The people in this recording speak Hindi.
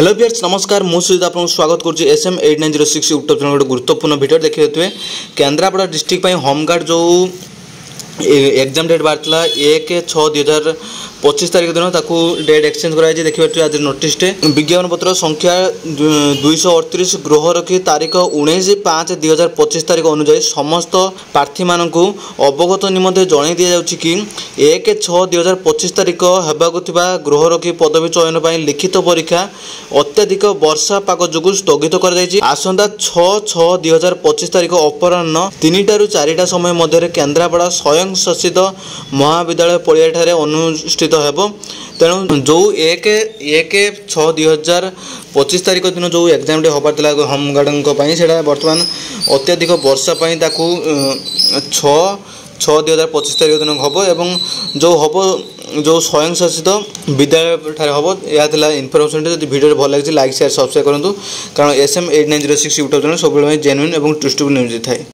हेलो भियर्स नमस्कार मुझे आपको स्वागत करुच्ची SM8906 यूट्यूब चैनल गोटे गुरुत्वपूर्ण वीडियो देखिए केन्द्रापड़ा डिस्ट्रिक्ट होमगार्ड जो एग्जाम डेट बाहर 1/6/2025 तारीख दिन ताकू डेट एक्सचेंज कराई देखिए आज नोटिस विज्ञापन पत्र संख्या 238 गृह रखी तारीख 19/5/2025 तारीख अनुसार समस्त प्रार्थी मानक अवगत निमंते जन दि जाऊँ कि 1/6/2025 तारीख होगा गृह रखी पदवी चयन पर लिखित परीक्षा अत्याधिक वर्षा पाग जो स्थगित कर आसंता 6/6/2025 तारीख अपराह्न 3टा ରୁ 4टा समय मध्य केन्द्रापड़ा स्वयं शासित महाविद्यालय पड़िया अनुष्ठित हेबो। तेणु जो 1/6/2025 तारीख दिन जो एग्जाम डे होबार थिला होमगार्ड से बर्तमान अत्याधिक वर्षा 6/6/2025 तारीख दिन हम एवं जो हम जो स्वयं शासित विद्यालय हम यह इनफर्मेशन जो वीडियो भल लगी लाइक शेयर सब्सक्राइब करूँ कारण SM8906 यूट्यूब चैनल सब जेन्युइन और ट्रुथफुल न्यूज थाए।